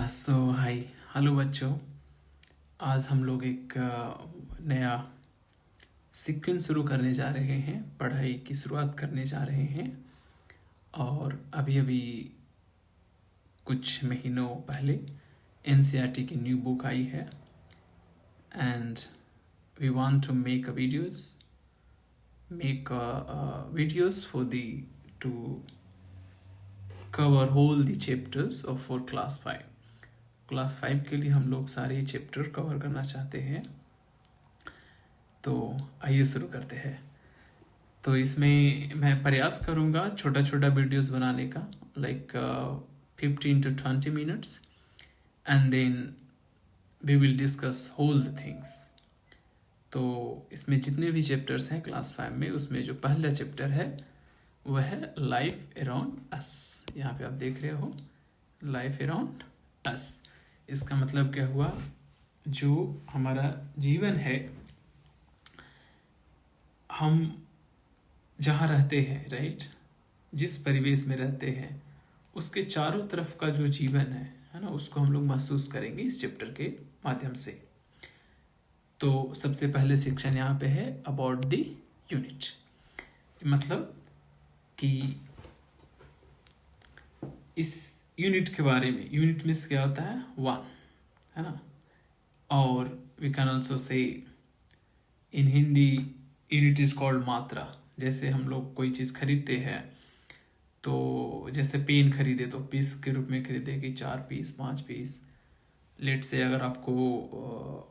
सो hi hello बच्चों। आज हम लोग एक नया सीक्वेंस शुरू करने जा रहे हैं, पढ़ाई की शुरुआत करने जा रहे हैं। और अभी अभी कुछ महीनों पहले एनसीईआरटी की न्यू बुक आई है and we want to make videos for the to cover whole the chapters of for class 5 के लिए हम लोग सारे चैप्टर कवर करना चाहते हैं। तो आइए शुरू करते हैं। तो इसमें मैं प्रयास करूँगा छोटा छोटा वीडियोस बनाने का, like 15 to 20 minutes, and then we will discuss whole the things. तो इसमें जितने भी चैप्टर्स हैं क्लास 5 में, उसमें जो पहला चैप्टर है वह है लाइफ अराउंड अस। यहाँ पे आप देख रहे हो लाइफ अराउंड अस। इसका मतलब क्या हुआ, जो हमारा जीवन है, हम जहाँ रहते हैं, राइट, जिस परिवेश में रहते हैं उसके चारों तरफ का जो जीवन है ना, उसको हम लोग महसूस करेंगे इस चैप्टर के माध्यम से। तो सबसे पहले सेक्शन यहाँ पे है अबाउट द यूनिट, मतलब कि इस यूनिट के बारे में। यूनिट मीन्स क्या होता है, वन, है ना। और we can also say in Hindi unit is called मात्रा। जैसे हम लोग कोई चीज़ खरीदते हैं, तो जैसे पेन खरीदे तो पीस के रूप में खरीदे कि 4 पीस 5 पीस। लेट से अगर आपको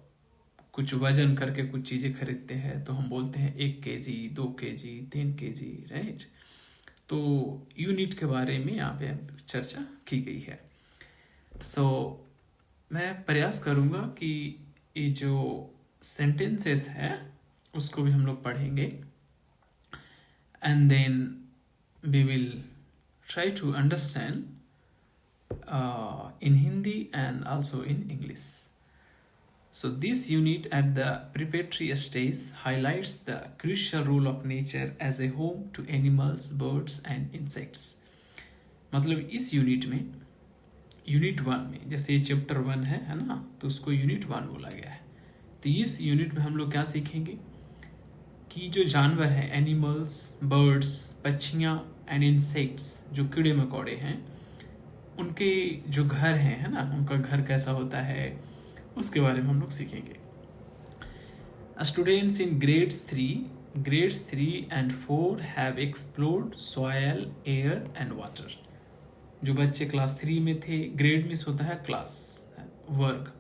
कुछ वजन करके कुछ चीज़ें खरीदते हैं तो हम बोलते हैं 1 kg 2 kg 3 kg, राइट। तो यूनिट के बारे में यहाँ पे चर्चा की गई है। सो मैं प्रयास करूँगा कि ये जो सेंटेंसेस है उसको भी हम लोग पढ़ेंगे, and then we will try to understand in Hindi and also in English. So this unit at the preparatory stage highlights the crucial role of nature as a home to animals, birds and insects. मतलब इस unit में, unit 1 में, जैसे chapter 1 है ना, तो उसको unit 1 बोला गया है। तो इस यूनिट में हम लोग क्या सीखेंगे कि जो जानवर हैं, एनिमल्स, बर्ड्स, पक्षियाँ एंड इंसेक्ट्स, जो कीड़े मकोड़े हैं, उनके जो घर हैं, है ना, उनका घर कैसा होता है, उसके बारे में हम लोग सीखेंगे। Students in grades 3 and 4 have explored soil, air and water. जो बच्चे क्लास 3 में थे, ग्रेड मीन्स होता है क्लास, वर्ग,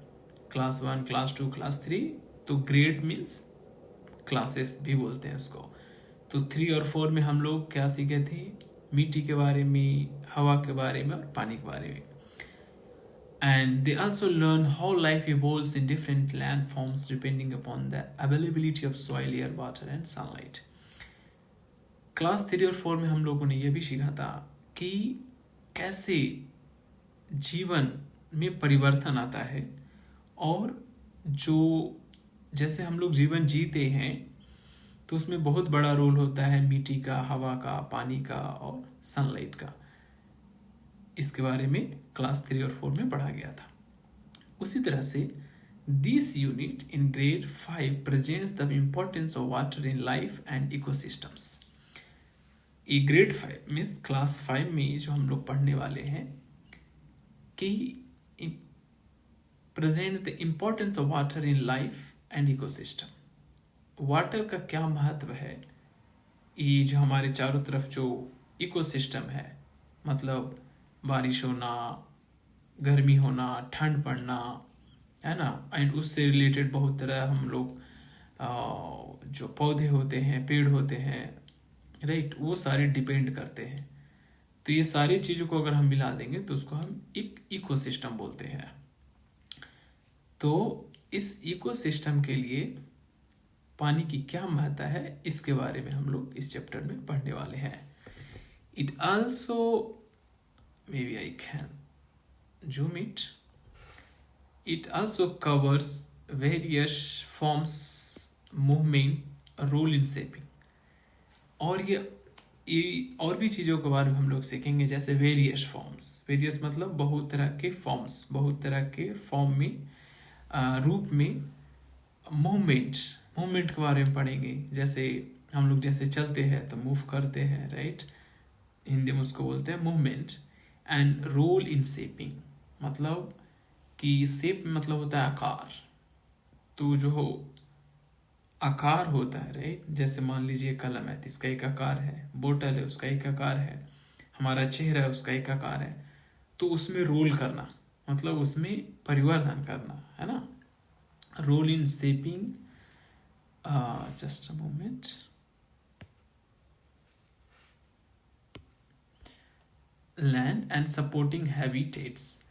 क्लास 1, क्लास 2, क्लास 3, तो ग्रेड मीन्स क्लासेस भी बोलते हैं उसको। तो 3 और 4 में हम लोग क्या सीखे थे, मिट्टी के बारे में, हवा के बारे में और पानी के बारे में। And they also learn how life evolves in different land forms depending upon the availability of soil, air, water and sunlight. Class 3 और 4 में हम लोगों ने यह भी सीखा था कि कैसे जीवन में परिवर्तन आता है, और जो जैसे हम लोग जीवन जीते हैं तो उसमें बहुत बड़ा रोल होता है मिट्टी का, हवा का, पानी का और सनलाइट का। इसके बारे में क्लास 3 और 4 में पढ़ा गया था। उसी तरह से this unit in grade 5 presents the importance of water in life and ecosystems. ये ग्रेड 5 मीन्स क्लास 5 में जो हम लोग पढ़ने वाले हैं कि presents the importance of water in life and ecosystem. Water का क्या महत्व है, ये जो हमारे चारों तरफ जो इकोसिस्टम है, मतलब बारिश होना, गर्मी होना, ठंड पड़ना, है ना, एंड उससे रिलेटेड बहुत तरह हम लोग जो पौधे होते हैं, पेड़ होते हैं, राइट, वो सारे डिपेंड करते हैं। तो ये सारी चीज़ों को अगर हम मिला देंगे तो उसको हम एक इकोसिस्टम बोलते हैं। तो इस इकोसिस्टम के लिए पानी की क्या महत्ता है, इसके बारे में हम लोग इस चैप्टर में पढ़ने वाले हैं। It also, may be I can zoom it, it also covers various forms, movement, role in shaping. और ये और भी चीज़ों के बारे में हम लोग सीखेंगे, जैसे वेरियस फॉर्म्स। वेरियस मतलब बहुत तरह के फॉर्म्स, बहुत तरह के फॉर्म में, रूप में मूवमेंट, मूवमेंट के बारे में पढ़ेंगे। जैसे हम लोग जैसे चलते हैं तो मूव करते हैं, राइट, हिंदी में उसको बोलते हैं movement. And role in shaping, मतलब कि शेप मतलब होता है आकार, तो जो हो आकार होता है, राइट। जैसे मान लीजिए कलम है तो इसका एक आकार है, बोतल है उसका एक आकार है, हमारा चेहरा है उसका एक आकार है। तो उसमें रोल करना मतलब उसमें परिवर्तन करना, है ना। Role in shaping, just a moment, land and supporting habitats.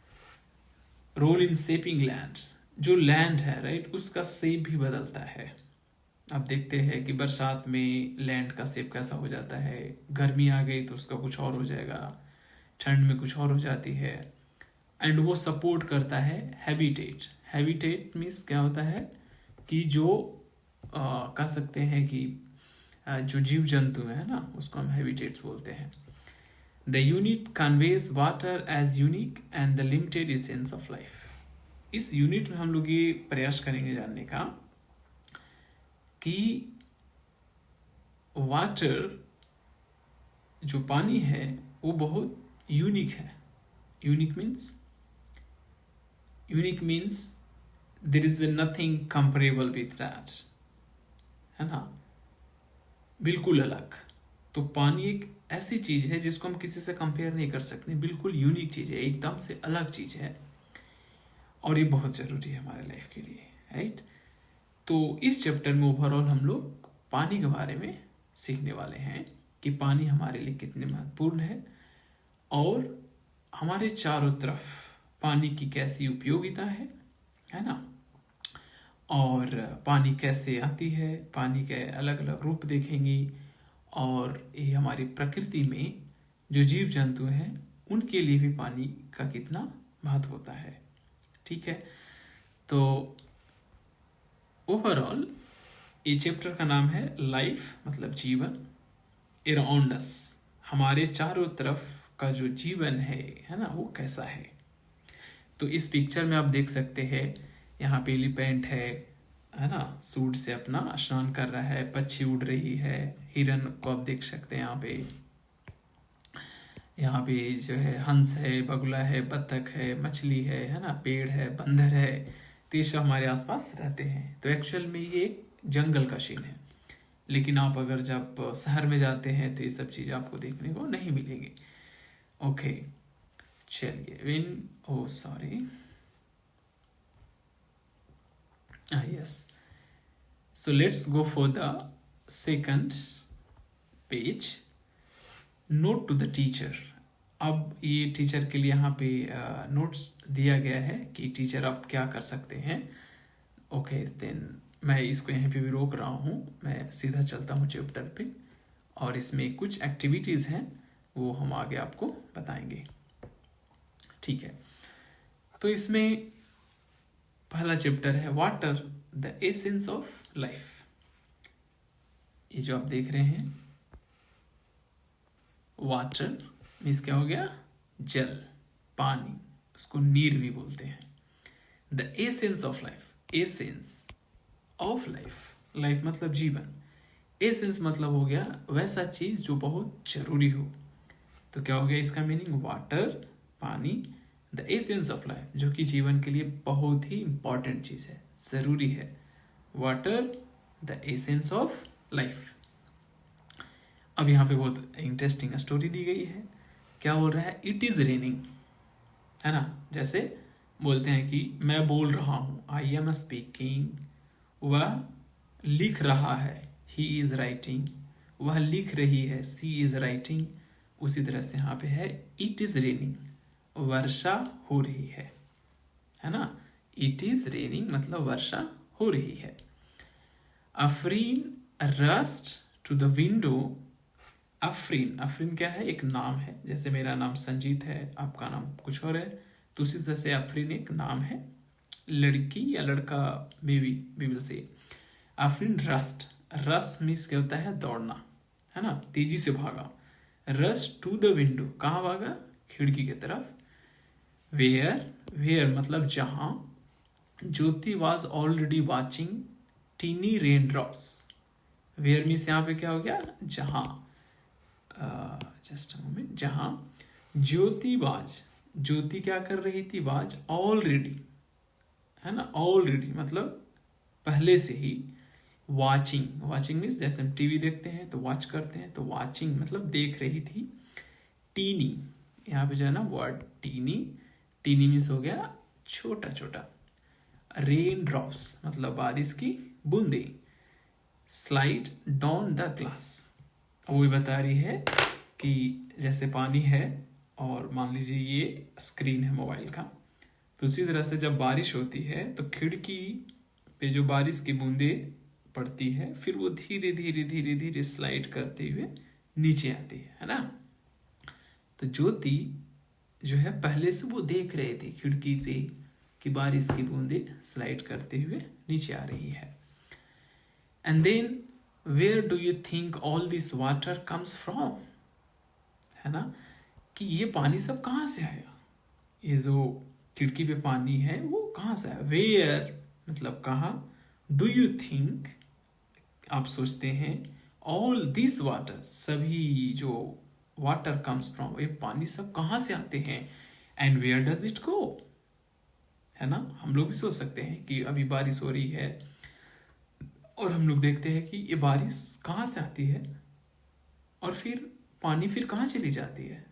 Role in shaping land, जो लैंड है, राइट, उसका शेप भी बदलता है। अब देखते हैं कि बरसात में लैंड का शेप कैसा हो जाता है, गर्मी आ गई तो उसका कुछ और हो जाएगा, ठंड में कुछ और हो जाती है। एंड वो सपोर्ट करता है हैबिटेट। हैबिटेट मीन्स क्या होता है कि जो कह सकते हैं कि जो जीव जंतु है ना, उसको हम हैबिटेट्स बोलते हैं। The unit conveys water as unique and the limited essence of life. इस यूनिट में हम लोग ये प्रयास करेंगे जानने का कि वाटर, जो पानी है, वो बहुत यूनिक है। Unique means there is nothing comparable with that, है ना, बिल्कुल अलग। तो पानी एक ऐसी चीज है जिसको हम किसी से कंपेयर नहीं कर सकते, बिल्कुल यूनिक चीज है, एकदम से अलग चीज है, और ये बहुत जरूरी है हमारे लाइफ के लिए, राइट। तो इस चैप्टर में ओवरऑल हम लोग पानी के बारे में सीखने वाले हैं कि पानी हमारे लिए कितने महत्वपूर्ण है, और हमारे चारों तरफ पानी की कैसी उपयोगिता है ना, और पानी कैसे आती है, पानी के अलग अलग रूप देखेंगे, और ये हमारी प्रकृति में जो जीव जंतु हैं उनके लिए भी पानी का कितना महत्व होता है, ठीक है। तो ओवरऑल ये चैप्टर का नाम है लाइफ, मतलब जीवन, अराउंड अस, हमारे चारों तरफ का जो जीवन है ना, वो कैसा है। तो इस पिक्चर में आप देख सकते हैं, यहाँ पे एलिफेंट है ना, सूट से अपना स्नान कर रहा है, पक्षी उड़ रही है, हिरन को आप देख सकते हैं यहाँ पे जो है हंस है, बगुला है, बतख है, मछली है ना, पेड़ है, बंदर है। तो ये सब हमारे आसपास रहते हैं। तो एक्चुअल में ये एक जंगल का सीन है, लेकिन आप अगर जब शहर में जाते हैं तो ये सब चीज़ आपको देखने को नहीं मिलेंगी। ओके, चलिए, sorry, yes, so let's go for the second page, note to the teacher। अब ये टीचर के लिए यहाँ पे नोट्स दिया गया है कि टीचर आप क्या कर सकते हैं। ओके, देन मैं इसको यहाँ पे भी रोक रहा हूँ, मैं सीधा चलता हूँ चैप्टर पे, और इसमें कुछ एक्टिविटीज़ हैं वो हम आगे आपको बताएंगे, ठीक है। तो इसमें पहला चैप्टर है water, the essence of life. ये जो आप देख रहे हैं, वाटर मीन्स क्या हो गया, जल, पानी, उसको नीर भी बोलते हैं। The essence of life, essence of life, life मतलब जीवन, एसेंस मतलब हो गया वैसा चीज जो बहुत जरूरी हो। तो क्या हो गया इसका मीनिंग, वाटर, पानी, द एसेंस ऑफ लाइफ, जो कि जीवन के लिए बहुत ही इंपॉर्टेंट चीज है, जरूरी है। Water, the essence of life. अब यहाँ पे बहुत इंटरेस्टिंग स्टोरी दी गई है। क्या बोल रहा है, इट इज रेनिंग, है ना। जैसे बोलते हैं कि मैं बोल रहा हूँ, आई एम स्पीकिंग, वह लिख रहा है, ही इज राइटिंग, वह लिख रही है, सी इज राइटिंग। उसी तरह से यहाँ पे है इट इज रेनिंग, वर्षा हो रही है ना। इट इज रेनिंग मतलब वर्षा हो रही है। Afreen rushed to the window. Afreen, Afreen क्या है, एक नाम है। जैसे मेरा नाम संजीत है, आपका नाम कुछ और है, तो उसी तरह से अफरीन एक नाम है, लड़की या लड़का, baby, we will say. Afreen rust, रस मीन्स क्या होता है, दौड़ना, है ना, तेजी से भागा। रश टू द विंडो, कहाँ भागा, खिड़की की तरफ। वेयर मतलब जहां। Jyoti was already watching tiny rain drops. Where means यहाँ पे क्या हो गया, जहां। जस्ट मोमेंट, जहां ज्योति क्या कर रही थी, वाज ऑलरेडी, है ना, ऑलरेडी मतलब पहले से ही। वाचिंग मीन्स जैसे हम टीवी देखते हैं तो वॉच करते हैं, तो वाचिंग मतलब देख रही थी। टीनी, यहाँ पे जो है ना वर्ड टीनी मीन्स हो गया छोटा छोटा। रेन ड्रॉप्स मतलब बारिश की बूंदे। स्लाइड डाउन द ग्लास, वो बता रही है कि जैसे पानी है और मान लीजिए ये स्क्रीन है मोबाइल का, तो उसी तरह से जब बारिश होती है तो खिड़की पे जो बारिश की बूंदे पड़ती है, फिर वो धीरे धीरे धीरे धीरे स्लाइड करते हुए नीचे आती है ना। तो ज्योति जो है पहले से वो देख रहे थे खिड़की पे कि बारिश की बूंदे स्लाइड करते हुए नीचे आ रही है। And then where do you think all this water comes from, है ना, कि ये पानी सब कहाँ से आया, ये जो खिड़की पे पानी है वो कहाँ से आया। वेयर मतलब कहाँ, डू यू थिंक आप सोचते हैं, ऑल दिस वाटर सभी जो वाटर कम्स फ्रॉम, ये पानी सब कहाँ से आते हैं। And where does it go, है ना, हम लोग भी सोच सकते हैं कि अभी बारिश हो रही है और हम लोग देखते हैं कि ये बारिश कहाँ से आती है और फिर पानी फिर कहाँ चली जाती है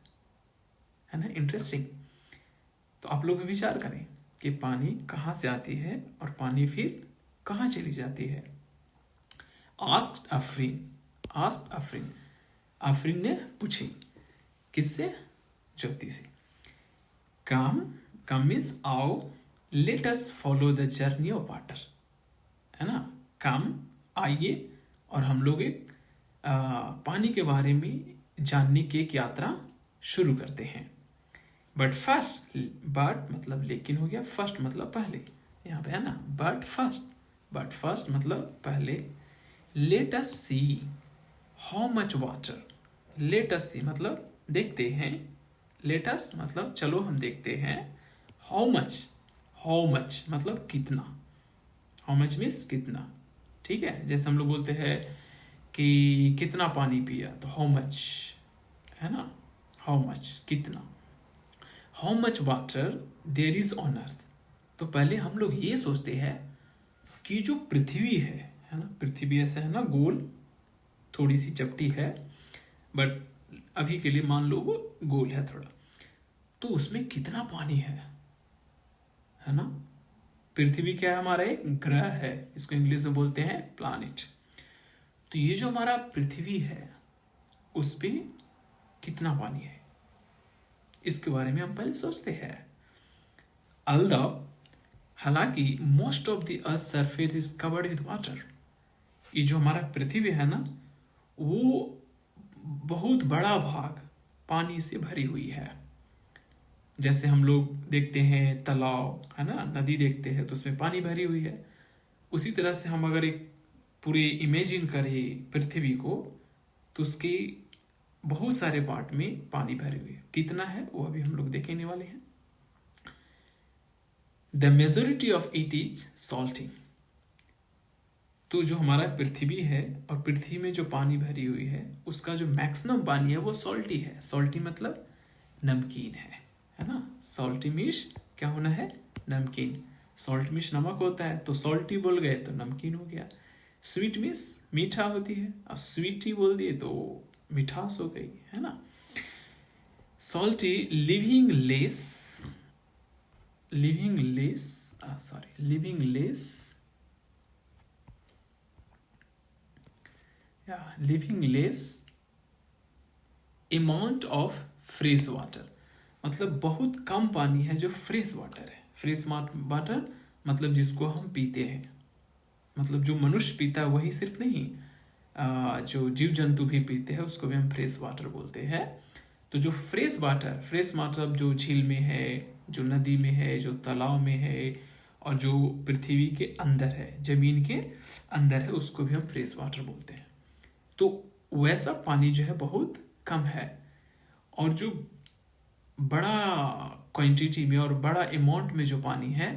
ना। इंटरेस्टिंग। तो आप लोग भी विचार करें कि पानी कहाँ से आती है और पानी फिर कहाँ चली जाती है। आस्क्ड अफरीन, अफरीन ने पूछी, किससे, ज्योति से। कम मीन्स आओ, let us follow the journey of water, है ना। कम आइए और हम लोग एक पानी के बारे में जानने की एक यात्रा शुरू करते हैं। बट मतलब लेकिन हो गया, फर्स्ट मतलब पहले, यहाँ पे है ना। बट फर्स्ट मतलब पहले। Let us see how much water, let us see मतलब देखते हैं, लेट अस मतलब चलो हम देखते हैं। हाउ मच मतलब कितना, हाउ मच मीन्स कितना, ठीक है। जैसे हम लोग बोलते हैं कि कितना पानी पिया, तो हाउ मच, है ना, हाउ मच कितना। How much water there is on earth, तो पहले हम लोग ये सोचते हैं कि जो पृथ्वी है ना, पृथ्वी ऐसा है ना गोल, थोड़ी सी चपटी है, बट अभी के लिए मान लो वो गोल है थोड़ा, तो उसमें कितना पानी है ना। पृथ्वी क्या है, हमारा एक ग्रह है, इसको इंग्लिश में बोलते हैं प्लैनेट। तो ये जो हमारा पृथ्वी है उस पे कितना पानी है, इसके बारे में हम पहले सोचते हैं। हालांकि most of the earth surface is covered with water, ये जो हमारा पृथ्वी है ना वो बहुत बड़ा भाग पानी से भरी हुई है। जैसे हम लोग देखते हैं तालाब, है ना, नदी देखते हैं तो उसमें पानी भरी हुई है, उसी तरह से हम अगर एक पूरे इमेजिन करें पृथ्वी को तो उसके बहुत सारे पार्ट में पानी भरे हुए है। कितना है वो अभी हम लोग देखेने वाले हैं। The majority of it is salty, तो जो हमारा पृथ्वी है और पृथ्वी में जो पानी भरी हुई है उसका जो मैक्सिमम पानी है वो सॉल्टी है। सॉल्टी मतलब नमकीन है ना। सॉल्टी मीन्स क्या होना है, नमकीन। सॉल्ट मीन्स नमक होता है, तो सॉल्टी बोल गए तो नमकीन हो गया। स्वीट मीन्स मीठा होती है, और स्वीटी बोल दिए तो मिठास हो गई, है ना। Salty living less amount of fresh water, मतलब बहुत कम पानी है जो फ्रेश वाटर है। फ्रेश वाटर मतलब जिसको हम पीते हैं, मतलब जो मनुष्य पीता है वही सिर्फ नहीं, जो जीव जंतु भी पीते हैं उसको भी हम फ्रेश वाटर बोलते हैं। तो जो फ्रेश वाटर जो झील में है, जो नदी में है, जो तालाब में है, और जो पृथ्वी के अंदर है, जमीन के अंदर है, उसको भी हम फ्रेश वाटर बोलते हैं। तो वैसा पानी जो है बहुत कम है और जो बड़ा क्वांटिटी में और बड़ा अमाउंट में जो पानी है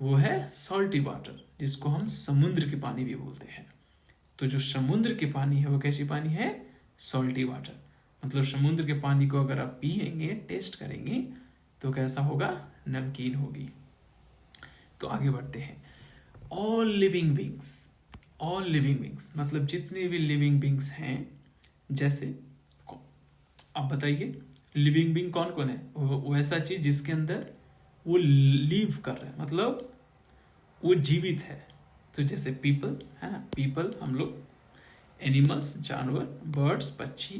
वो है सॉल्टी वाटर, जिसको हम समुद्र के पानी भी बोलते हैं। तो जो समुद्र के पानी है वो कैसी पानी है? Salty water. मतलब समुद्र के पानी को अगर आप पिएंगे, टेस्ट करेंगे, तो कैसा होगा? नमकीन होगी। तो आगे बढ़ते हैं। All living beings, all living beings मतलब जितने भी लिविंग बींग्स हैं, जैसे आप बताइए लिविंग बींग कौन कौन है? वो ऐसा चीज जिसके अंदर वो लिव कर रहा है, मतलब वो जीवित है। तो जैसे पीपल है ना, पीपल हम लोग, एनिमल्स जानवर, बर्ड्स पक्षी,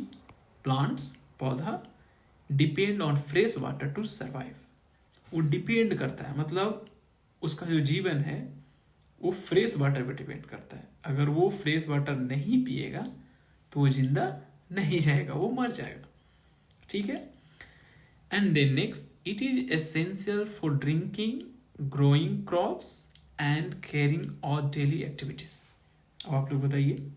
प्लांट्स पौधा, depend on fresh water to survive. वो डिपेंड करता है, मतलब उसका जो जीवन है वो फ्रेश वाटर पे डिपेंड करता है। अगर वो फ्रेश वाटर नहीं पिएगा तो वो जिंदा नहीं रहेगा, वो मर जाएगा। ठीक है। And then next, it is essential for drinking, growing crops and caring और डेली एक्टिविटीज। अब आप लोग बताइए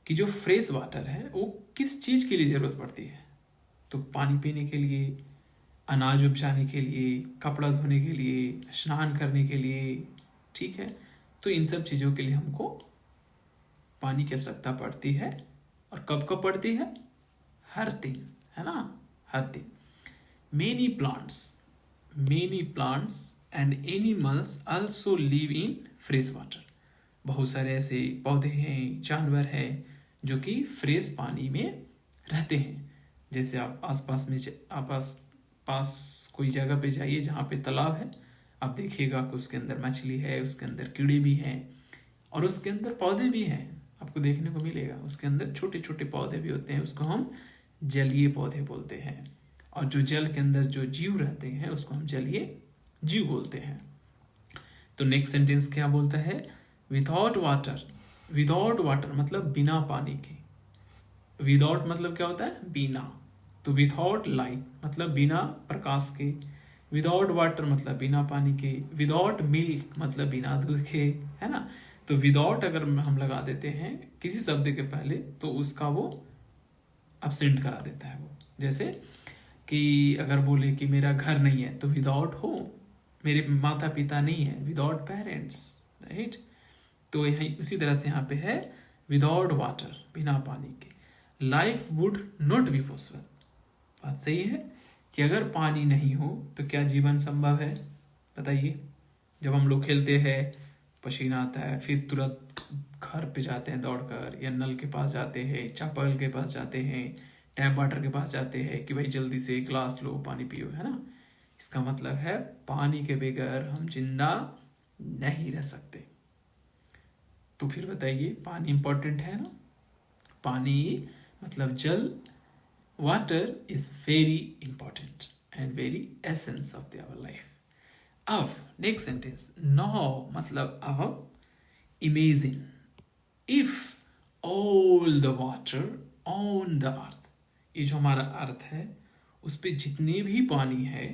कि जो फ्रेश वाटर है वो किस चीज के लिए जरूरत पड़ती है? तो पानी पीने के लिए, अनाज उपजाने के लिए, कपड़ा धोने के लिए, स्नान करने के लिए। ठीक है। तो इन सब चीजों के लिए हमको पानी की आवश्यकता पड़ती है। और कब कब पड़ती है? हर दिन, है ना, हर दिन। Many plants and animals also live in fresh water. बहुत सारे ऐसे पौधे हैं, जानवर हैं जो कि फ्रेश पानी में रहते हैं। जैसे आप आसपास में पास कोई जगह पे जाइए जहाँ पे तालाब है, आप देखिएगा कि उसके अंदर मछली है, उसके अंदर कीड़े भी हैं और उसके अंदर पौधे भी हैं, आपको देखने को मिलेगा। उसके अंदर छोटे छोटे पौधे भी होते हैं, उसको हम जलीय पौधे बोलते हैं। और जो जल के अंदर जो जीव रहते हैं उसको हम जलीय जीव बोलते हैं। तो नेक्स्ट सेंटेंस क्या बोलता है? विदाउट वाटर मतलब बिना पानी के। विदाउट मतलब क्या होता है? बिना। तो विदाउट लाइट मतलब बिना प्रकाश के। विदाउट वाटर मतलब बिना पानी के। विदाउट मिल्क मतलब बिना दूध के, है ना। तो विदाउट अगर हम लगा देते हैं किसी शब्द के पहले तो उसका वो एब्सेंट करा देता है वो। जैसे कि अगर बोले कि मेरा घर नहीं है तो विदाउट होम, मेरे माता पिता नहीं है, विदाउट पेरेंट्स, राइट। तो यही उसी तरह से यहाँ पे है विदाउट वाटर, बिना पानी के, life would not be possible. बात सही है कि अगर पानी नहीं हो तो क्या जीवन संभव है? बताइए। जब हम लोग खेलते हैं, पसीना आता है, फिर तुरंत घर पे जाते हैं दौड़कर, या नल के पास जाते हैं, चापाकल के पास जाते हैं, टैप वाटर के पास जाते हैं कि भाई जल्दी से ग्लास लो, पानी पियो, है ना। इसका मतलब है पानी के बगैर हम जिंदा नहीं रह सकते। तो फिर बताइए, पानी इंपॉर्टेंट है ना। पानी मतलब जल, water is very important and very essence of our life. अब नेक्स्ट सेंटेंस, नाउ मतलब अब, imagine if all the water on the earth, ये जो हमारा अर्थ है उस पे जितने भी पानी है,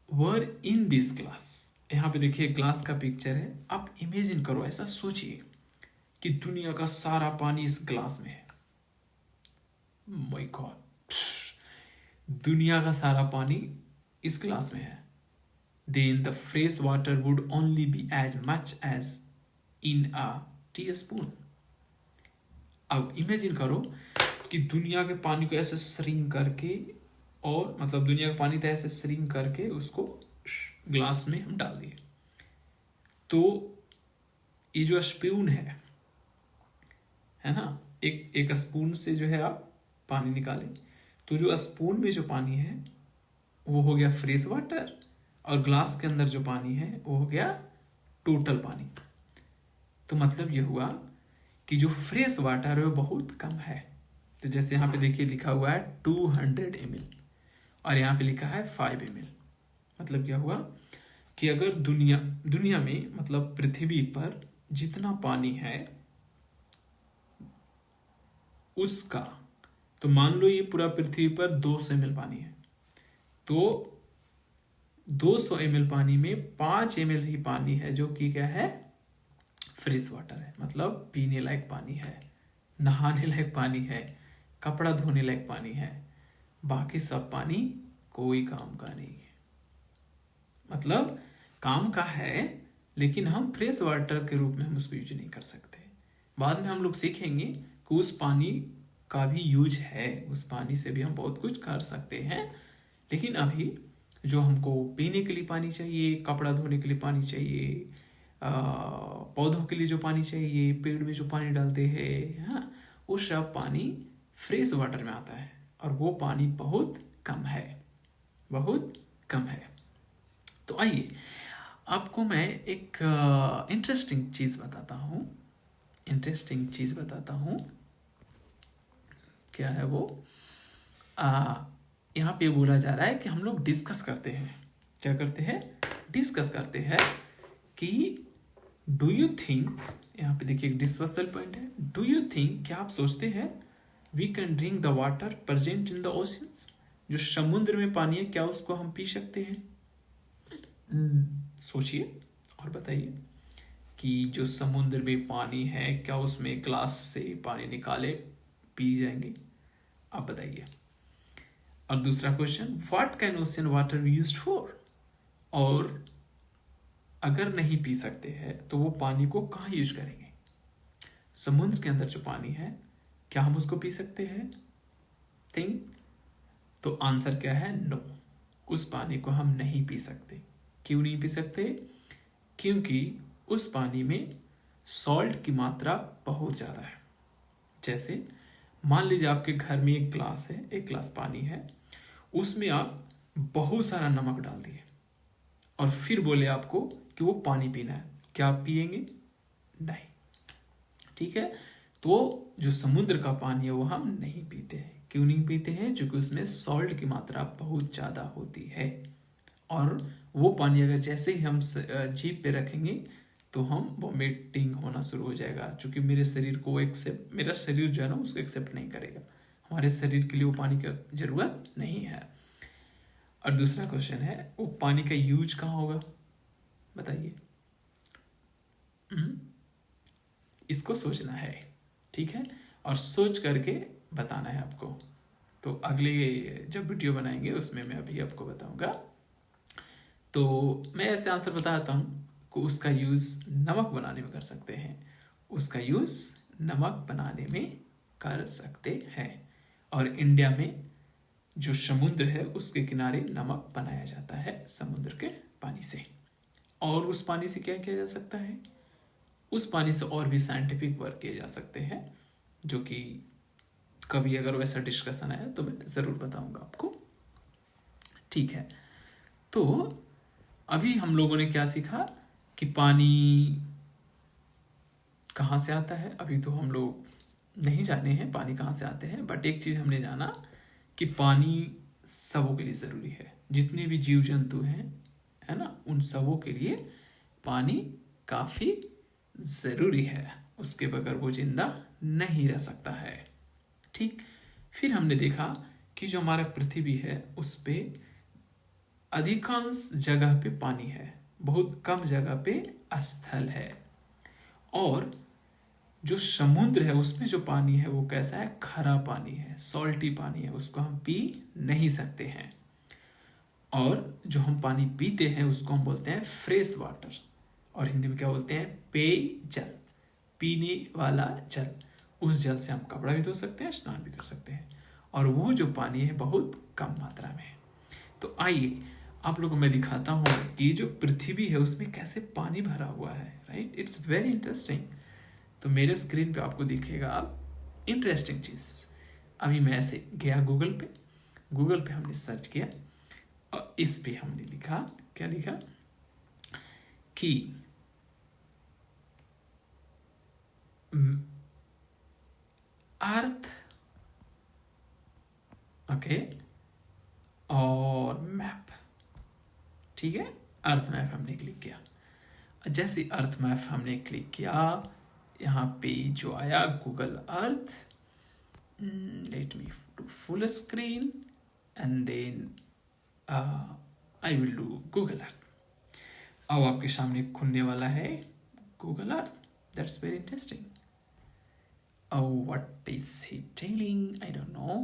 वर इन दिस ग्लास। यहाँ पे देखिए ग्लास का पिक्चर है। आप इमेजिन करो, ऐसा सोचिए कि दुनिया का सारा पानी इस ग्लास में है। माय गॉड, दुनिया का सारा पानी इस ग्लास में है। Then the fresh water would only be as much as in a teaspoon. अब इमेजिन करो कि दुनिया के पानी को ऐसे श्रिंक करके, और मतलब दुनिया का पानी तो ऐसे श्रिंक करके उसको ग्लास में हम डाल दिए। तो ये जो स्पून है ना, एक स्पून से जो है आप पानी निकालें, तो जो स्पून में जो पानी है वो हो गया फ्रेश वाटर, और ग्लास के अंदर जो पानी है वो हो गया टोटल पानी। तो मतलब ये हुआ कि जो फ्रेश वाटर है वो बहुत कम है। तो जैसे यहाँ पे देखिए लिखा हुआ है 200 ml और यहाँ पे लिखा है 5 ml। मतलब क्या हुआ कि अगर दुनिया में मतलब पृथ्वी पर जितना पानी है उसका, तो मान लो ये पूरा पृथ्वी पर 200 ml पानी है, तो 200 ml पानी में 5 ml ही पानी है जो कि क्या है? फ्रेश वाटर है। मतलब पीने लायक पानी है, नहाने लायक पानी है, कपड़ा धोने लायक पानी है, बाकी सब पानी कोई काम का नहीं है। मतलब काम का है लेकिन हम फ्रेश वाटर के रूप में हम उसको यूज नहीं कर सकते। बाद में हम लोग सीखेंगे कि उस पानी का भी यूज है, उस पानी से भी हम बहुत कुछ कर सकते हैं। लेकिन अभी जो हमको पीने के लिए पानी चाहिए, कपड़ा धोने के लिए पानी चाहिए, पौधों के लिए जो पानी चाहिए, पेड़ में जो पानी डालते हैं, हाँ, वो सब पानी फ्रेश वाटर में आता है और वो पानी बहुत कम है, बहुत कम है। तो आइए आपको मैं एक इंटरेस्टिंग चीज़ बताता हूँ। क्या है वो? यहाँ पे बोला जा रहा है कि हम लोग डिस्कस करते हैं। क्या करते हैं? डिस्कस करते हैं कि डू यू थिंक, यहाँ पे देखिए डिस्कसल पॉइंट है, डू यू थिंक, क्या आप सोचते हैं we can drink the water present in the oceans, जो समुद्र में पानी है क्या उसको हम पी सकते हैं? सोचिए और बताइए कि जो समुद्र में पानी है क्या उसमें ग्लास से पानी निकाले पी जाएंगे? आप बताइए। और दूसरा question, what can ocean water be used for, और अगर नहीं पी सकते हैं तो वो पानी को कहाँ यूज करेंगे? समुद्र के अंदर जो पानी है क्या हम उसको पी सकते हैं? थिंक। तो आंसर क्या है? नो, उस पानी को हम नहीं पी सकते। क्यों नहीं पी सकते? क्योंकि उस पानी में सॉल्ट की मात्रा बहुत ज़्यादा है। जैसे मान लीजिए आपके घर में एक ग्लास है, एक ग्लास पानी है, उसमें आप बहुत सारा नमक डाल दिए और फिर बोले आपको कि वो पानी पीना है, क्या आप पिएंगे? नहीं। ठीक है, तो जो समुद्र का पानी है वो हम नहीं पीते हैं। क्यों नहीं पीते हैं? क्योंकि उसमें सॉल्ट की मात्रा बहुत ज़्यादा होती है और वो पानी अगर जैसे ही हम जीभ पे रखेंगे तो हम वोमिटिंग होना शुरू हो जाएगा, क्योंकि मेरे शरीर जो है ना उसको एक्सेप्ट नहीं करेगा। हमारे शरीर के लिए वो पानी की जरूरत नहीं है। और दूसरा क्वेश्चन है, वो पानी का यूज कहाँ होगा? बताइए। इसको सोचना है, ठीक है, और सोच करके बताना है आपको। तो अगले जब वीडियो बनाएंगे उसमें मैं अभी आपको बताऊंगा। तो मैं ऐसे आंसर बताता हूँ कि उसका यूज़ नमक बनाने में कर सकते हैं, उसका यूज़ नमक बनाने में कर सकते हैं। और इंडिया में जो समुद्र है उसके किनारे नमक बनाया जाता है समुद्र के पानी से। और उस पानी से क्या किया जा सकता है? उस पानी से और भी साइंटिफिक वर्क किए जा सकते हैं, जो कि कभी अगर वैसा डिस्कशन आया तो मैं ज़रूर बताऊंगा आपको। ठीक है, तो अभी हम लोगों ने क्या सीखा कि पानी कहाँ से आता है। अभी तो हम लोग नहीं जाने हैं पानी कहाँ से आते हैं, बट एक चीज़ हमने जाना कि पानी सबों के लिए ज़रूरी है। जितने भी जीव जंतु हैं, है ना, उन सबों के लिए पानी काफ़ी ज़रूरी है, उसके बगैर वो जिंदा नहीं रह सकता है। ठीक, फिर हमने देखा कि जो हमारा पृथ्वी है उस पे अधिकांश जगह पे पानी है, बहुत कम जगह पे स्थल है। और जो समुद्र है उसमें जो पानी है वो कैसा है? खरा पानी है, सॉल्टी पानी है, उसको हम पी नहीं सकते हैं। और जो हम पानी पीते हैं उसको हम बोलते हैं फ्रेश वाटर, और हिंदी में क्या बोलते हैं? पेय जल, पीने वाला जल। उस जल से हम कपड़ा भी धो सकते हैं, स्नान भी कर सकते हैं, और वो जो पानी है बहुत कम मात्रा में है। तो आइए आप लोगों को मैं दिखाता हूँ कि जो पृथ्वी है उसमें कैसे पानी भरा हुआ है। Right, it's very interesting. तो मेरे स्क्रीन पे आपको दिखेगा अब इंटरेस्टिंग चीज़। अभी मैं ऐसे गया गूगल पे हमने सर्च किया और इस पे हमने लिखा, क्या लिखा कि अर्थ, ओके, और मैप। ठीक है, अर्थ मैप हमने क्लिक किया। जैसे अर्थ मैप हमने क्लिक किया, यहाँ पे जो आया Google Earth, let me do full screen and then I will do Google Earth. अब आपके सामने खुलने वाला है Google Earth. That's very interesting. Oh, what is he telling? I don't know.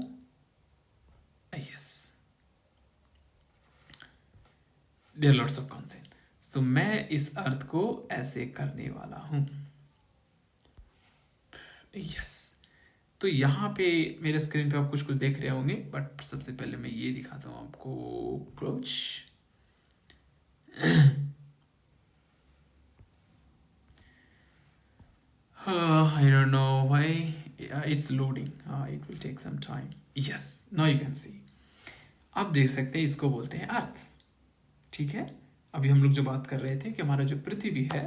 Yes, there are lots of consonants. तो मैं इस अर्थ को ऐसे करने वाला हूं. यस. तो यहाँ पे मेरे स्क्रीन पे आप कुछ कुछ देख रहे होंगे, बट सबसे पहले मैं ये दिखाता हूँ आपको. Close. I don't know why it's loading. It will take some time. Yes, now you can see. आप देख सकते हैं, इसको बोलते हैं अर्थ. ठीक है. अभी हम लोग जो बात कर रहे थे कि हमारा जो पृथ्वी है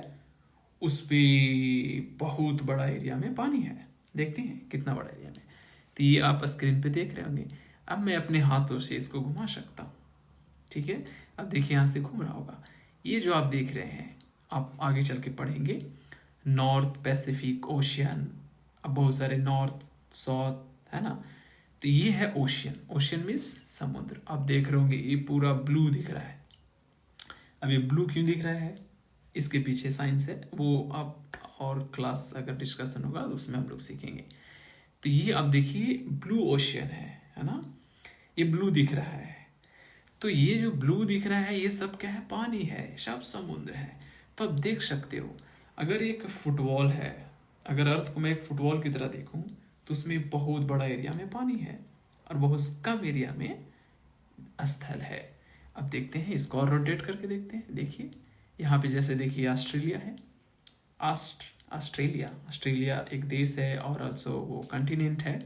उस पे बहुत बड़ा एरिया में पानी है. देखते हैं कितना बड़ा एरिया में. तो ये आप स्क्रीन पे देख रहे होंगे. अब मैं अपने हाथों से इसको घुमा सकता हूँ. ठीक है. अब देखिए यहाँ से घूम रहा होगा. ये जो आप देख रहे हैं, आप आगे चल के पढ़ेंगे, नॉर्थ पैसिफिक ओशियन. अब बहुत सारे नॉर्थ साउथ है ना. तो ये है ओशियन. ओशियन मीन्स समुद्र. आप देख रहे होंगे ये पूरा ब्लू दिख रहा है. अब ये ब्लू क्यों दिख रहा है, इसके पीछे साइंस है, वो आप और क्लास अगर डिस्कशन होगा तो उसमें हम लोग सीखेंगे. तो ये आप देखिए ब्लू ओशियन है ना. ये ब्लू दिख रहा है. तो ये जो ब्लू दिख रहा है ये सब क्या है, पानी है, सब समुद्र है. तो आप देख सकते हो, अगर एक फुटबॉल है, अगर अर्थ को मैं एक फुटबॉल की तरह देखूं तो उसमें बहुत बड़ा एरिया में पानी है और बहुत कम एरिया में स्थल है. अब देखते हैं इसको और रोटेट करके देखते हैं. देखिए यहाँ पे जैसे देखिए ऑस्ट्रेलिया है. ऑस्ट्रेलिया एक देश है और ऑल्सो वो कंटिनेंट है.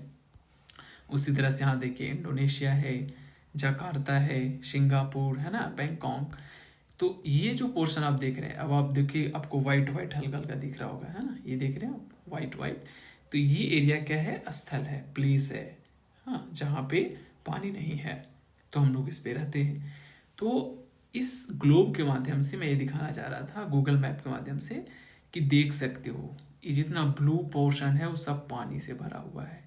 उसी तरह से यहाँ देखिए इंडोनेशिया है, जकार्ता है, सिंगापुर है ना, बैंकॉक. तो ये जो पोर्शन आप देख रहे हैं, अब आप देखिए आपको वाइट वाइट हल्का हल्का दिख रहा होगा है ना. ये देख रहे हैं आप वाइट वाइट. तो ये एरिया क्या है, स्थल है, प्लेस है. हाँ, जहाँ पे पानी नहीं है तो हम लोग इस पे रहते हैं. तो इस ग्लोब के माध्यम से मैं ये दिखाना चाह रहा था, गूगल मैप के माध्यम से, कि देख सकते हो ये जितना ब्लू पोर्शन है वो सब पानी से भरा हुआ है.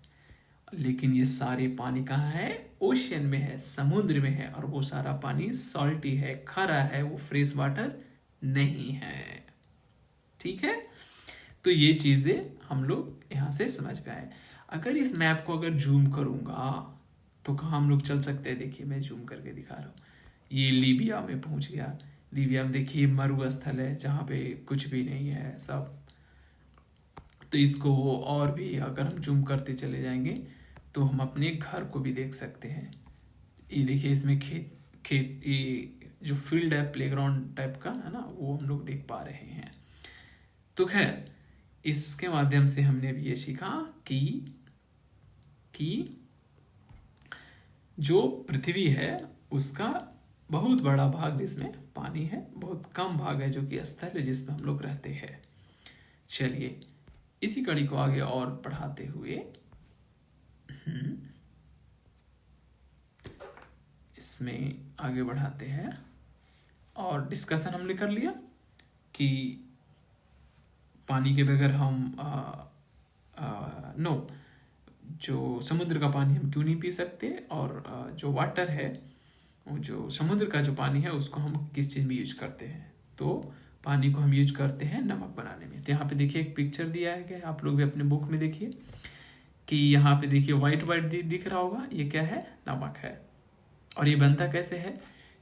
लेकिन ये सारे पानी कहाँ है, ओशियन में है, समुद्र में है. और वो सारा पानी सॉल्टी है, खारा है, वो फ्रेश वाटर नहीं है. ठीक है. तो ये चीजें हम लोग यहाँ से समझ पे आए. अगर इस मैप को अगर जूम करूंगा तो कहाँ हम लोग चल सकते हैं. देखिए मैं जूम करके दिखा रहा हूँ. ये लीबिया में पहुंच गया. लीबिया में देखिए मरुस्थल है जहाँ पे कुछ भी नहीं है सब. तो इसको और भी अगर हम जूम करते चले जाएंगे तो हम अपने घर को भी देख सकते हैं. ये देखिए इसमें खेत ये जो फील्ड है, प्लेग्राउंड टाइप का है ना, वो हम लोग देख पा रहे हैं. तो खैर इसके माध्यम से हमने भी ये सीखा कि जो पृथ्वी है उसका बहुत बड़ा भाग जिसमें पानी है, बहुत कम भाग है जो कि स्थल है जिसमें हम लोग रहते हैं. चलिए इसी कड़ी को आगे और बढ़ाते हुए इसमें आगे बढ़ाते हैं. और डिस्कशन हमने कर लिया कि पानी के बगैर हम जो समुद्र का पानी हम क्यों नहीं पी सकते, और जो वाटर है, जो समुद्र का जो पानी है उसको हम किस चीज़ में यूज करते हैं. तो पानी को हम यूज करते हैं नमक बनाने में. तो यहाँ पे देखिए एक पिक्चर दिया है, क्या आप लोग भी अपने बुक में देखिए कि यहाँ पे देखिए वाइट वाइट दिख रहा होगा, ये क्या है, नमक है. और ये बनता कैसे है,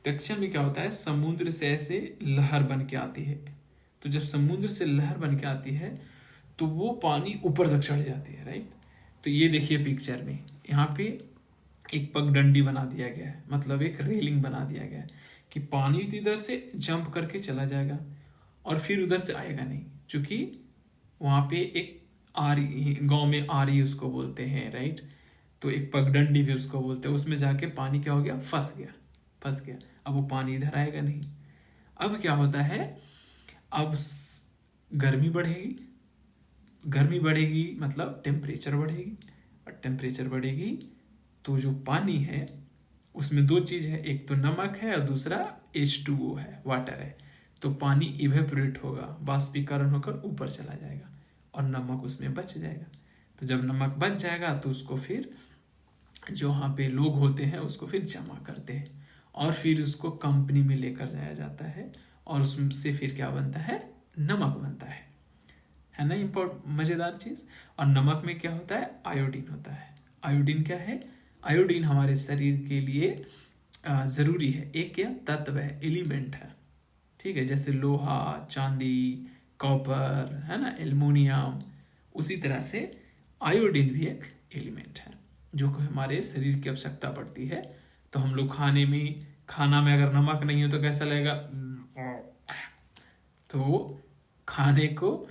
तो एक्चुअल में क्या होता है, समुद्र से ऐसे लहर बन के आती है. तो जब समुद्र से लहर बन के आती है तो वो पानी ऊपर तक चढ़ जाती है, राइट. तो ये देखिए पिक्चर में यहाँ पे एक पगडंडी बना दिया गया है, मतलब एक रेलिंग बना दिया गया है कि पानी तो इधर से जंप करके चला जाएगा और फिर उधर से आएगा नहीं, क्योंकि वहाँ पे एक आरी, गांव में आरी उसको बोलते हैं, राइट. तो एक पगडंडी भी उसको बोलते हैं. उसमें जाके पानी क्या हो गया, फंस गया. अब वो पानी इधर आएगा नहीं. अब क्या होता है, अब गर्मी बढ़ेगी मतलब टेम्परेचर बढ़ेगी, और टेम्परेचर बढ़ेगी तो जो पानी है उसमें दो चीज़ है, एक तो नमक है और दूसरा H2O है, वाटर है. तो पानी इवेपोरेट होगा, बाष्पीकरण होकर ऊपर चला जाएगा और नमक उसमें बच जाएगा. तो जब नमक बच जाएगा तो उसको फिर जो वहाँ पे लोग होते हैं उसको फिर जमा करते हैं और फिर उसको कंपनी में लेकर जाया जाता है और उससे फिर क्या बनता है, नमक बनता है है ना इम्पोर्ट मज़ेदार चीज़। और नमक में क्या होता है, आयोडीन होता है। आयोडीन क्या है, आयोडीन हमारे शरीर के लिए ज़रूरी है, एक क्या तत्व है, एलिमेंट है, ठीक है। जैसे लोहा, चांदी, कॉपर, है ना, एल्युमिनियम, उसी तरह से आयोडीन भी एक एलिमेंट है जो कि हमारे शरीर की आवश्यकता पड़ती है। तो हम लोग खाना में अगर नमक नहीं हो तो कैसा लगेगा, तो खाने को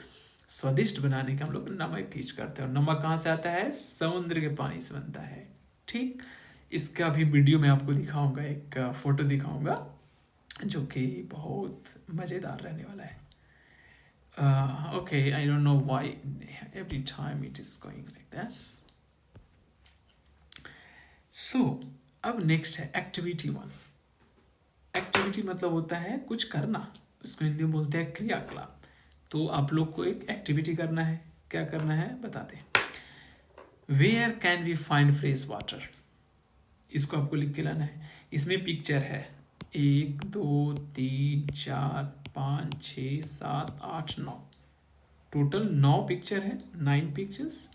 स्वादिष्ट बनाने का हम लोग नमक यूज करते हैं। और नमक कहाँ से आता है, समुद्र के पानी से बनता है, ठीक। इसका भी वीडियो मैं आपको दिखाऊंगा, एक फोटो दिखाऊंगा जो कि बहुत मज़ेदार रहने वाला है। Okay, I don't know why every time it is going like this. So अब नेक्स्ट है एक्टिविटी 1। एक्टिविटी मतलब होता है कुछ करना, उसको हिंदी में बोलते हैं क्रियाकलाप। तो आप लोग को एक एक्टिविटी करना है, क्या करना है बताते हैं। Where can we find fresh water, इसको आपको लिख के लाना है। इसमें पिक्चर है 1 2 3 4 5 6 7 8 9, टोटल 9 पिक्चर है, 9 पिक्चर्स।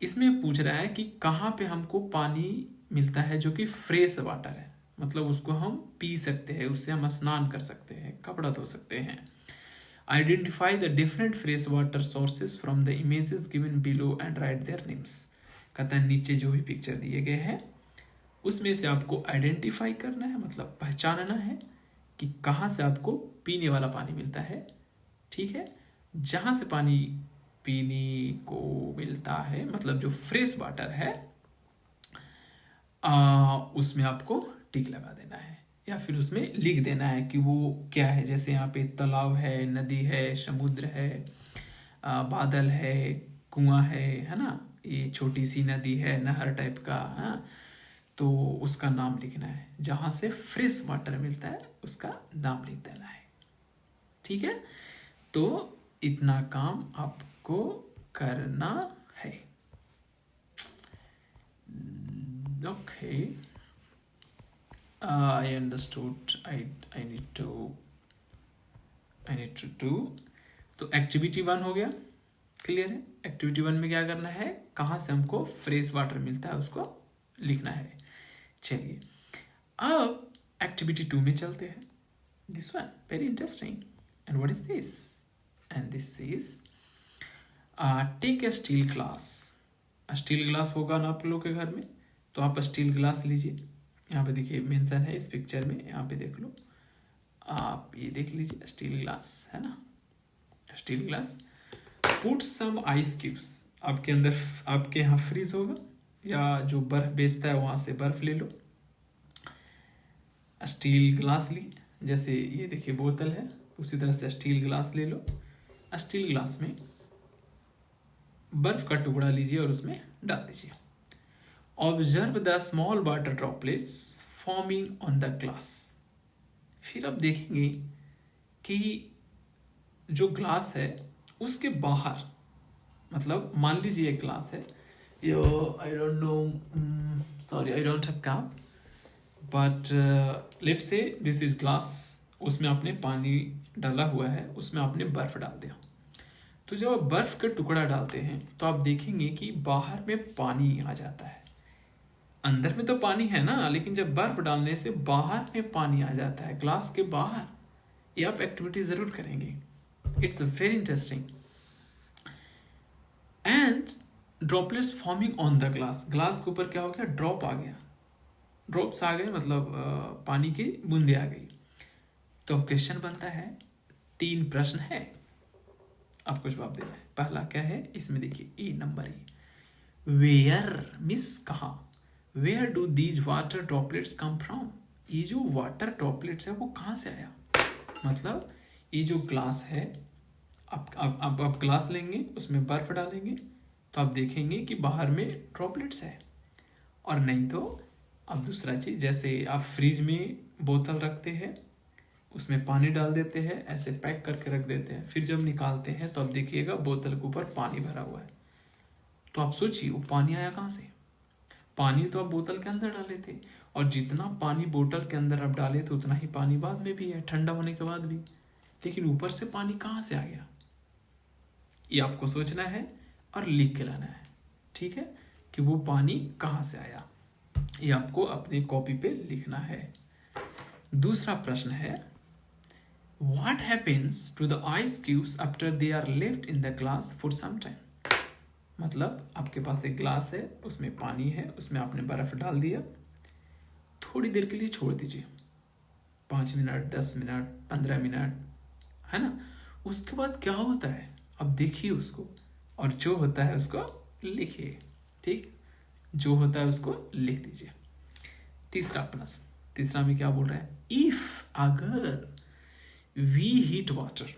इसमें पूछ रहा है कि कहाँ पे हमको पानी मिलता है जो कि फ्रेश वाटर है, मतलब उसको हम पी सकते हैं, उससे हम स्नान कर सकते हैं, कपड़ा धो सकते हैं। Identify the different fresh water sources from the images given below and right their names. कहता है नीचे जो भी पिक्चर दिए गए हैं उसमें से आपको आइडेंटिफाई करना है, मतलब पहचानना है कि कहाँ से आपको पीने वाला पानी मिलता है, ठीक है। जहाँ से पानी पीने को मिलता है, मतलब जो फ्रेश वाटर है, उसमें आपको टिक लगा देना है या फिर उसमें लिख देना है कि वो क्या है। जैसे यहाँ पे तालाब है, नदी है, समुद्र है, बादल है, कुआं है ना, ये छोटी सी नदी है, नहर टाइप का, हाँ, तो उसका नाम लिखना है। जहाँ से फ्रेश वाटर मिलता है उसका नाम लिख देना है, ठीक है। तो इतना काम आपको करना है। Okay, I understood. I need to do. तो एक्टिविटी 1 हो गया, क्लियर है। एक्टिविटी 1 में क्या करना है, कहाँ से हमको फ्रेश वाटर मिलता है उसको लिखना है। चलिए अब एक्टिविटी 2 में चलते हैं। This one very interesting. And what is this, and this is take a steel glass. Steel glass होगा ना आप लोग के घर में, तो आप स्टील ग्लास लीजिए। यहाँ पे देखिए मेंशन है इस पिक्चर में, यहाँ पे देख लो आप, ये देख लीजिए स्टील ग्लास है ना, steel glass. Put some ice cubes, आपके अंदर, आपके यहाँ फ्रीज होगा या जो बर्फ बेचता है वहाँ से बर्फ ले लो। स्टील ग्लास ली, जैसे ये देखिए बोतल है, उसी तरह से स्टील ग्लास ले लो। स्टील ग्लास में बर्फ का टुकड़ा लीजिए और उसमें डाल दीजिए। Observe the small water droplets forming on the glass. फिर आप देखेंगे कि जो ग्लास है उसके बाहर, मतलब मान लीजिए एक ग्लास है, yo I don't know, sorry I don't have cup, but let's say this is glass, उसमें आपने पानी डाला हुआ है, उसमें आपने बर्फ डाल दिया। तो जब आप बर्फ का टुकड़ा डालते हैं तो आप देखेंगे कि बाहर में पानी आ जाता है। अंदर में तो पानी है ना, लेकिन जब बर्फ डालने से बाहर में पानी आ जाता है, ग्लास के बाहर। ये आप एक्टिविटी जरूर करेंगे, it's very interesting. And droplets forming on the glass, glass के ऊपर क्या हो गया, ड्रॉप आ गया, ड्रॉप्स आ गए, मतलब पानी की बूंदे आ गई। तो क्वेश्चन बनता है, 3 प्रश्न है, आपको जवाब देना है। पहला क्या है, इसमें देखिए a number a, where miss कहाँ, where do these water droplets come from. ये जो वाटर ड्रॉपलेट्स है वो कहाँ से आया, मतलब ये जो ग्लास है, आप ग्लास लेंगे, उसमें बर्फ डालेंगे तो आप देखेंगे कि बाहर में ड्रॉपलेट्स है। और नहीं तो आप दूसरा चीज़, जैसे आप फ्रिज में बोतल रखते हैं, उसमें पानी डाल देते हैं, ऐसे पैक करके रख देते हैं, फिर जब निकालते हैं तो आप देखिएगा बोतल के ऊपर पानी भरा हुआ है। तो आप सोचिए वो पानी आया कहाँ से। पानी तो आप बोतल के अंदर डाले थे, और जितना पानी बोतल के अंदर आप डाले थे उतना ही पानी बाद में भी है, ठंडा होने के बाद भी। लेकिन ऊपर से पानी कहाँ से आ गया, ये आपको सोचना है और लिख के लाना है, ठीक है, कि वो पानी कहाँ से आया, ये आपको अपनी कॉपी पे लिखना है। दूसरा प्रश्न है, what happens to the ice cubes after they are left in the glass for some time. मतलब आपके पास एक ग्लास है, उसमें पानी है, उसमें आपने बर्फ डाल दिया, थोड़ी देर के लिए छोड़ दीजिए, 5 मिनट, 10 मिनट, 15 मिनट, है ना। उसके बाद क्या होता है अब देखिए उसको, और जो होता है उसको लिखिए, ठीक, जो होता है उसको लिख दीजिए। तीसरा प्रश्न, तीसरा में क्या बोल रहा है, इफ अगर वी हीट वाटर,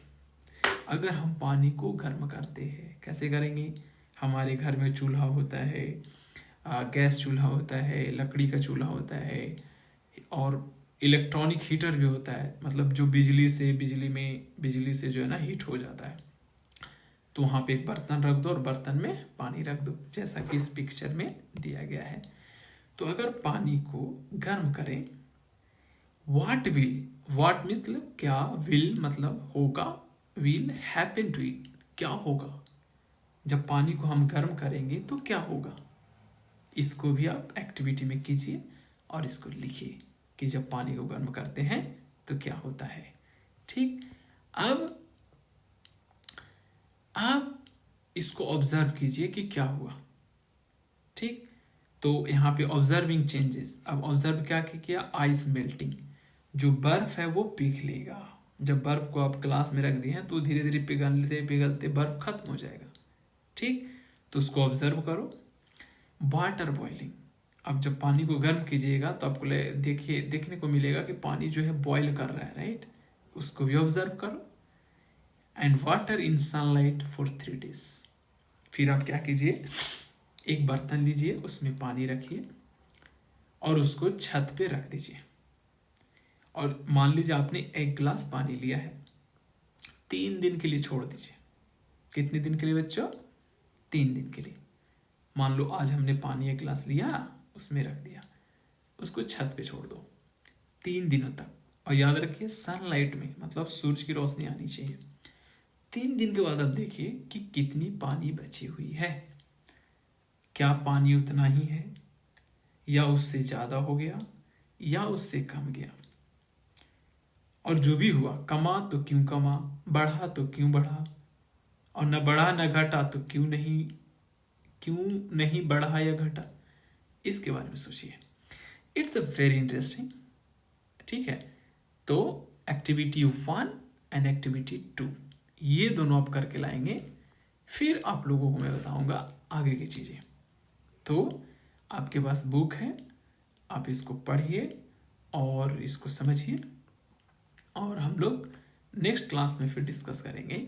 अगर हम पानी को गर्म करते हैं, कैसे करेंगे, हमारे घर में चूल्हा होता है, गैस चूल्हा होता है, लकड़ी का चूल्हा होता है, और इलेक्ट्रॉनिक हीटर भी होता है, मतलब जो बिजली से जो है ना हीट हो जाता है। तो वहाँ पे एक बर्तन रख दो और बर्तन में पानी रख दो, जैसा कि इस पिक्चर में दिया गया है। तो अगर पानी को गर्म करें, व्हाट मतलब क्या, विल मतलब होगा, विल हैपन टू इट क्या होगा, जब पानी को हम गर्म करेंगे तो क्या होगा। इसको भी आप एक्टिविटी में कीजिए और इसको लिखिए कि जब पानी को गर्म करते हैं तो क्या होता है, ठीक। अब इसको ऑब्जर्व कीजिए कि क्या हुआ, ठीक। तो यहाँ पे ऑब्जर्विंग चेंजेस, अब ऑब्जर्व क्या किया, आइस मेल्टिंग, जो बर्फ है वो पिघलेगा। जब बर्फ को आप ग्लास में रख दिए हैं तो धीरे धीरे पिघलते पिघलते बर्फ खत्म हो जाएगा, ठीक। तो उसको ऑब्जर्व करो। वाटर बॉइलिंग, अब जब पानी को गर्म कीजिएगा तो आपको देखने को मिलेगा कि पानी जो है बॉयल कर रहा है, राइट, उसको भी ऑब्जर्व करो। And water in sunlight for 3 days, फिर आप क्या कीजिए, एक बर्तन लीजिए, उसमें पानी रखिए और उसको छत पे रख दीजिए, और मान लीजिए आपने 1 गिलास पानी लिया है, 3 दिन के लिए छोड़ दीजिए। कितने दिन के लिए बच्चों, 3 दिन के लिए। मान लो आज हमने पानी 1 गिलास लिया, उसमें रख दिया, उसको छत पे छोड़ दो 3 दिनों तक, और याद रखिए सनलाइट में, मतलब सूरज की रोशनी आनी चाहिए। 3 दिन के बाद आप देखिए कि कितनी पानी बची हुई है, क्या पानी उतना ही है, या उससे ज़्यादा हो गया, या उससे कम गया। और जो भी हुआ, कमा तो क्यों कमा, बढ़ा तो क्यों बढ़ा, और न बढ़ा न घटा तो क्यों नहीं बढ़ा या घटा, इसके बारे में सोचिए। इट्स अ वेरी इंटरेस्टिंग, ठीक है। तो एक्टिविटी 1 एंड एक्टिविटी 2 ये दोनों आप करके लाएंगे, फिर आप लोगों को मैं बताऊंगा आगे की चीज़ें। तो आपके पास बुक है, आप इसको पढ़िए और इसको समझिए, और हम लोग नेक्स्ट क्लास में फिर डिस्कस करेंगे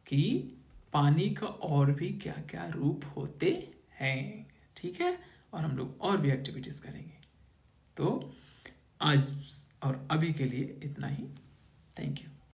कि पानी का और भी क्या क्या रूप होते हैं, ठीक है, और हम लोग और भी एक्टिविटीज़ करेंगे। तो आज और अभी के लिए इतना ही, थैंक यू।